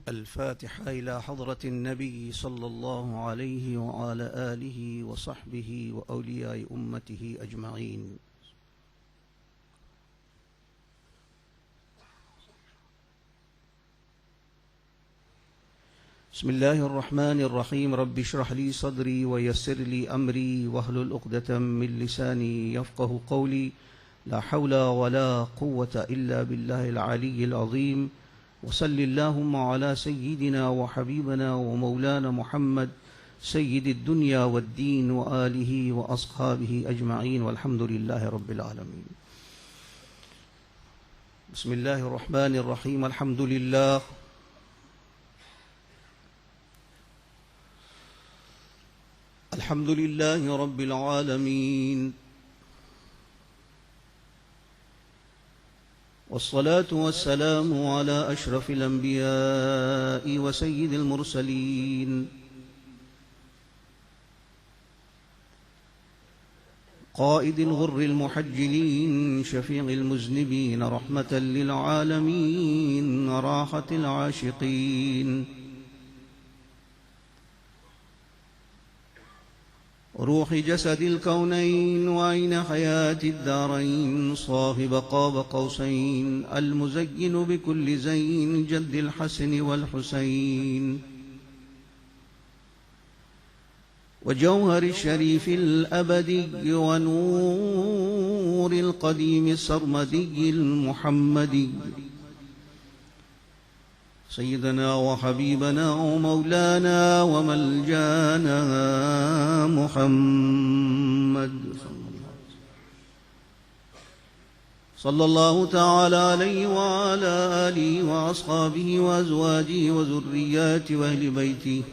الفاتحة إلى حضرة النبي صلى الله عليه وعلى آله وصحبه وأولياء أمته أجمعين. بسم الله الرحمن الرحيم. رب اشرح لي صدري ويسر لي أمري واحلل عقدة من لساني يفقه قولي. لا حول ولا قوة إلا بالله العلي العظيم. وصل اللهم على سيدنا وحبيبنا ومولانا محمد سيد الدنيا والدين وآله وأصحابه أجمعين والحمد لله رب العالمين. بسم الله الرحمن الرحيم. الحمد لله الحمد لله رب العالمين، والصلاة والسلام على أشرف الأنبياء وسيد المرسلين قائد الغر المحجلين شفيع المذنبين رحمة للعالمين راحة العاشقين روح جسد الكونين وعين حياة الدارين صاحب قاب قوسين المزين بكل زين جد الحسن والحسين وجوهر الشريف الأبدي ونور القديم السرمدي المحمدي سيدنا وحبيبنا ومولانا وملجانا محمد صلى الله تعالى عليه وعلى آله وأصحابه وأزواجه وذرياته وأهل بيته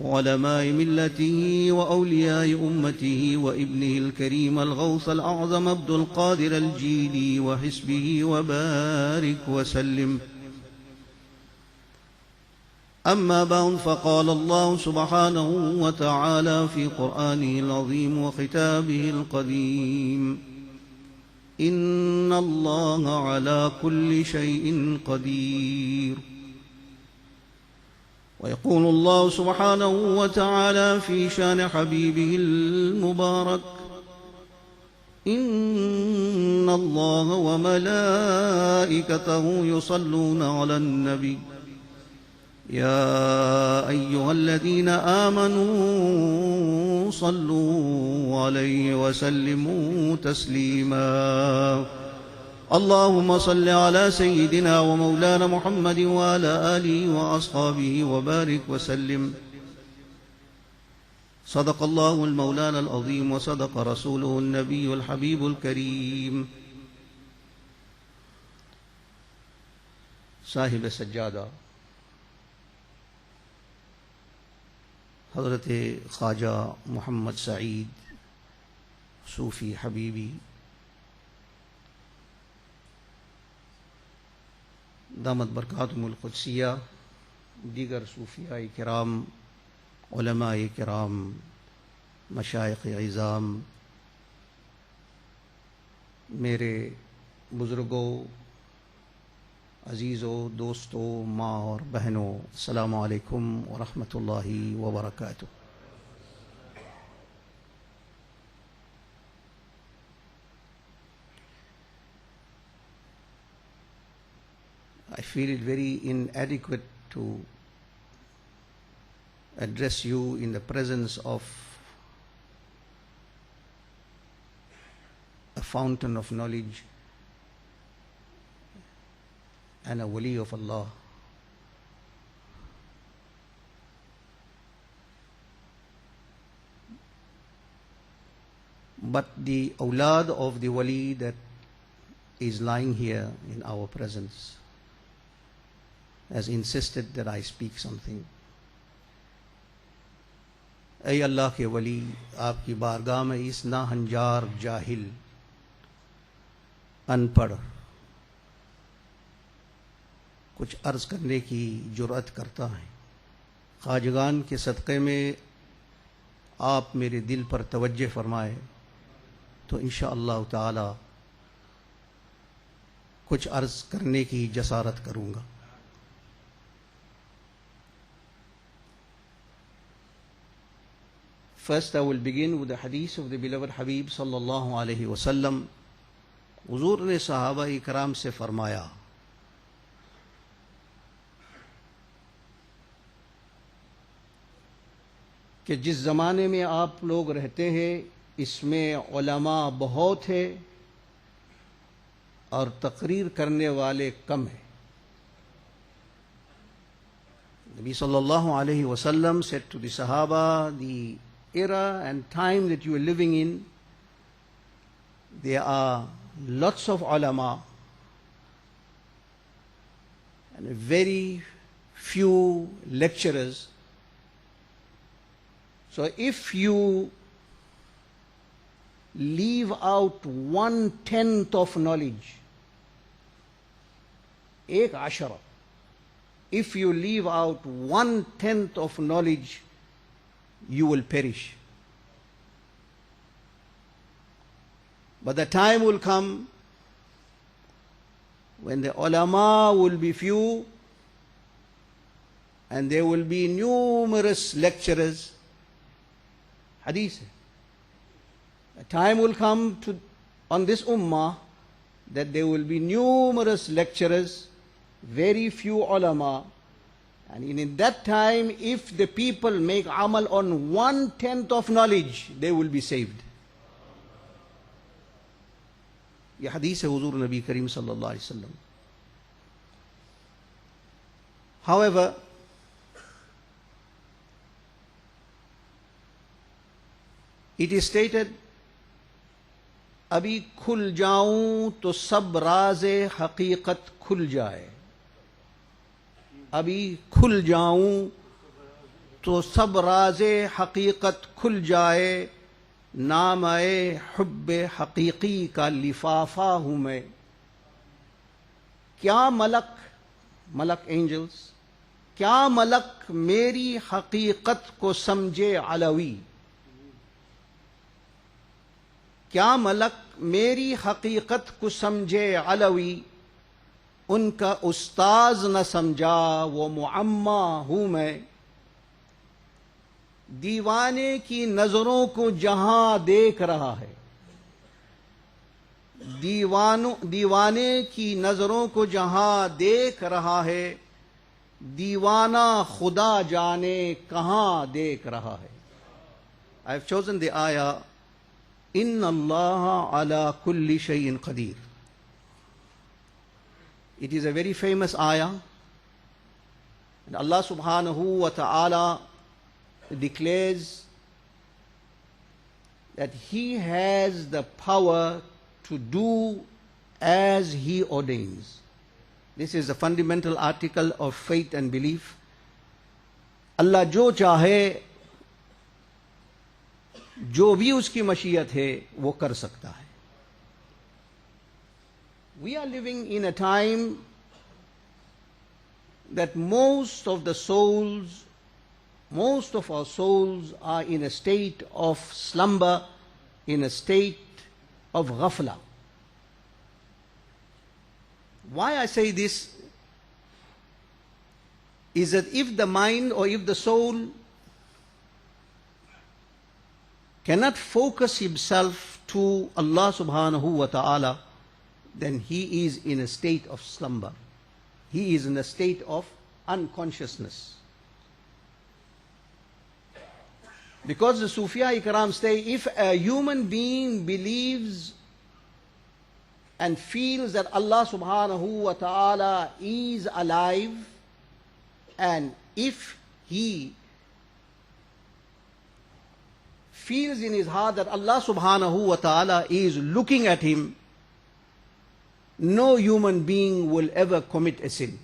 وعلماء ملته وأولياء أمته وابنه الكريم الغوث الأعظم عبد القادر الجيلي وحسبه وبارك وسلم. أما بعد، فقال الله سبحانه وتعالى في قرآنه العظيم وخطابه القديم: إن الله على كل شيء قدير. ويقول الله سبحانه وتعالى في شان حبيبه المبارك: إن الله وملائكته يصلون على النبي يا أيها الذين آمنوا صلوا عليه وسلموا تسليما. اللهم صل على سيدنا ومولانا محمد وعلى آله وأصحابه وبارك وسلم. صدق الله المولانا العظيم وصدق رسوله النبي الحبيب الكريم. صاحب سجادہ حضرت خواجہ محمد سعید صوفی حبیبی دامت برکاتہم القدسیہ، دیگر صوفیاء کرام، علماء کرام، مشائخ عظام، میرے بزرگوں، عزیزوں، دوستوں، ماں اور بہنوں، السلام علیکم ورحمۃ اللہ وبرکاتہ۔ I feel it very inadequate to address you in the presence of a fountain of knowledge and a wali of Allah. But the awlad of the wali that is lying here in our presence has insisted that I speak something. اے اللہ کے ولی، آپ کی بارگاہ میں اس ناہنجار جاہل ان پڑھ کچھ عرض کرنے کی جرأت کرتا ہے۔ خواجگان کے صدقے میں آپ میرے دل پر توجہ فرمائے تو انشاءاللہ تعالی कुछ अर्ज करने की जसारत करूंगा। First, I will begin with the hadith of the beloved Habib sallallahu alaihi wasallam. हुजूर ने सहाबा इकराम से फरमाया, कि जिस ज़माने में आप लोग रहते हैं इसमें उलमा बहुत है और तकरीर करने वाले कम है। Nabi sallallahu alaihi wasallam said to the Sahaba, the era and time that you are living in, there are lots of ulama and very few lecturers. So if you leave out 1/10 of knowledge, ek ashara, if you leave out 1/10 of knowledge, you will perish. But the time will come when the ulama will be few and there will be numerous lecturers. Hadith. A time will come on this ummah that there will be numerous lecturers, very few ulama, and in that time, if the people make amal on 1/10 of knowledge, they will be saved. ये हदीस है हुजूर नबी करीम सल्लल्लाहु अलैहि वसल्लम. However, it is stated, अभी खुल जाऊं तो सब राज़े हकीकत खुल जाए. अभी खुल जाऊं तो सब राज़े हकीकत खुल जाए. नाम आए हुब्बे हकीकी का लिफाफा हूं मैं. क्या मलक एंजल्स, क्या मलक मेरी हकीकत को समझे अलवी. क्या मलक मेरी हकीकत को समझे अलवी. उनका उस्ताज न समझा वो मुअम्मा हूं मैं. दीवाने की नजरों को जहां देख रहा है, दीवाने की नजरों को जहां देख रहा है, दीवाना खुदा जाने कहां देख रहा है. I have chosen the ayah, Inna Allah ala kulli shay'in qadir. It is a very famous ayah, and Allah subhanahu wa ta'ala declares that He has the power to do as He ordains. This is a fundamental article of faith and belief. Allah जो चाहे, जो भी उसकी मशीयत है वो कर सकता है. We are living in a time that most of our souls are in a state of slumber, in a state of ghafla. Why I say this is that if the mind or if the soul cannot focus himself to Allah subhanahu wa ta'ala, then he is in a state of slumber. He is in a state of unconsciousness. Because the Sufiya Ikram say, if a human being believes and feels that Allah subhanahu wa ta'ala is alive, and if he feels in his heart that Allah subhanahu wa ta'ala is looking at him, no human being will ever commit a sin.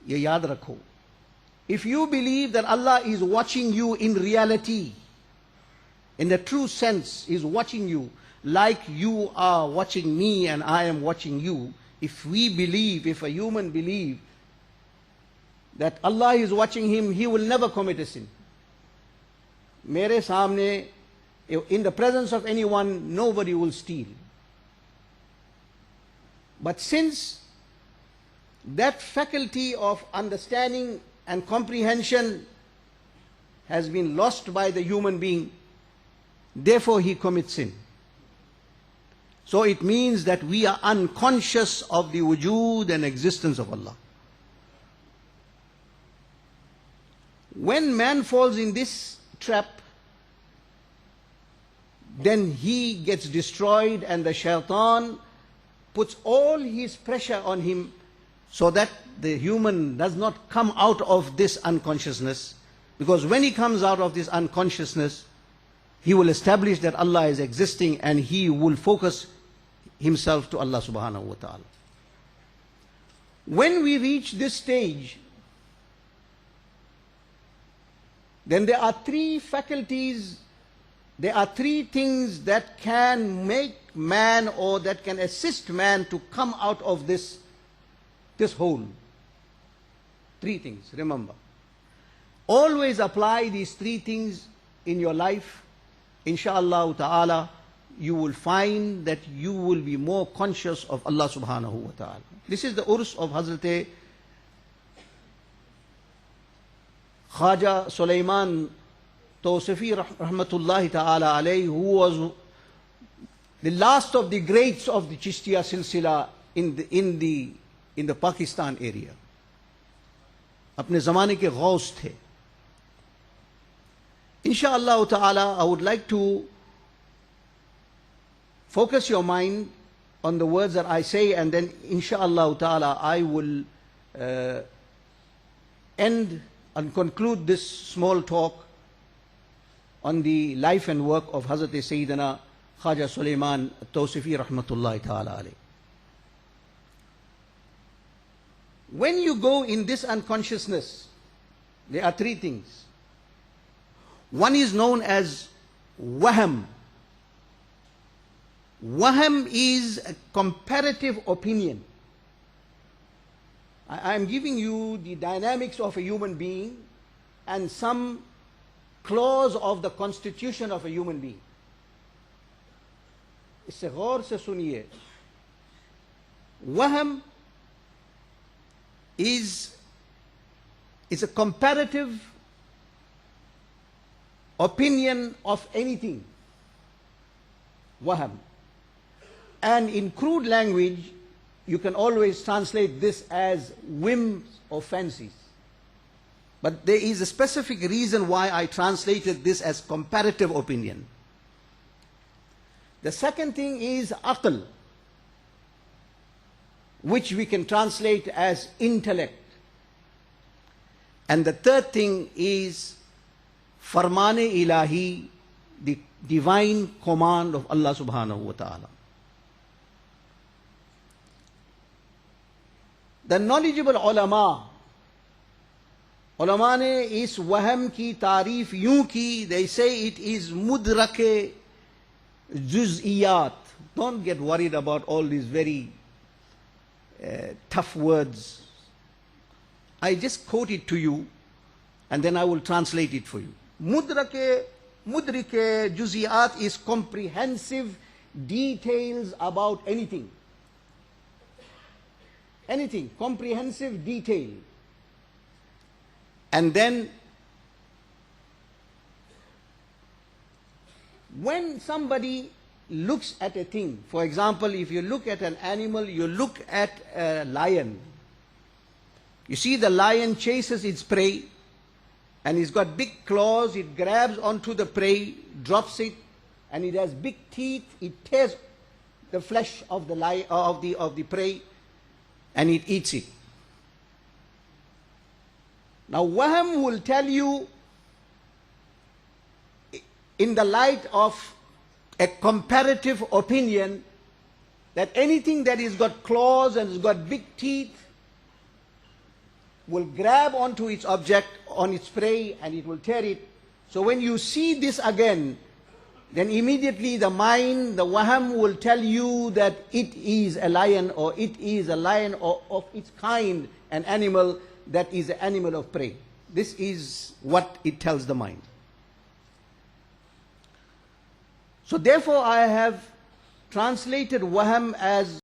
Ye yaad rakho. If you believe that Allah is watching you in reality, in the true sense, is watching you like you are watching me and I am watching you, if a human believes that Allah is watching him, he will never commit a sin. Mere samne, in the presence of anyone, nobody will steal. But since that faculty of understanding and comprehension has been lost by the human being, therefore he commits sin. So it means that we are unconscious of the wujood and existence of Allah. When man falls in this trap, then he gets destroyed, and the shaitan puts all his pressure on him so that the human does not come out of this unconsciousness. Because when he comes out of this unconsciousness, he will establish that Allah is existing, and he will focus himself to Allah subhanahu wa ta'ala. When we reach this stage, then there are three faculties, there are three things that can make man, or that can assist man to come out of this hole. Three things, remember. Always apply these three things in your life. Insha'Allah ta'ala, you will find that you will be more conscious of Allah subhanahu wa ta'ala. This is the urs of Hazrat Khaja Sulaiman Tawsifi rahmatullahi ta'ala alayhi, who was the last of the greats of the Qadri Silsila in the Pakistan area. Apne zamane ke ghaus the. Insha'Allah ta'ala, I would like to focus your mind on the words that I say, and then insha'Allah ta'ala I will end and conclude this small talk on the life and work of Hazrat Sayyidina Khaja Sulaiman Tawsifi rahmatullahi ta'ala alayhi. When you go in this unconsciousness, there are three things. One is known as waham. Waham is a comparative opinion. I am giving you the dynamics of a human being and some clause of the constitution of a human being. इससे गौर से सुनिए. Waham is a comparative opinion of anything. Waham. And in crude language, you can always translate this as whims or fancies. But there is a specific reason why I translated this as comparative opinion. The second thing is aql, which we can translate as intellect. And the third thing is farmane ilahi, the divine command of Allah subhanahu wa ta'ala. The knowledgeable ulama ने इस वहम की तारीफ यूं की, they say it is mudrake juz'iyat. Don't get worried about all these very tough words. I just quote it to you and then I will translate it for you. Mudrike juz'iyat is comprehensive details about anything. Anything, comprehensive detail. And then when somebody looks at a thing, for example, if you look at an animal, you look at a lion. You see the lion chases its prey and it's got big claws, it grabs onto the prey, drops it, and it has big teeth, it tears the flesh of the lion, of the prey, and it eats it. Now Waham will tell you, in the light of a comparative opinion, that anything that has got claws and has got big teeth will grab onto its object, on its prey, and it will tear it. So when you see this again, then immediately the mind, the Waham will tell you that it is a lion, or it is a lion of its kind, an animal that is an animal of prey. This is what it tells the mind. So therefore I have translated Waham as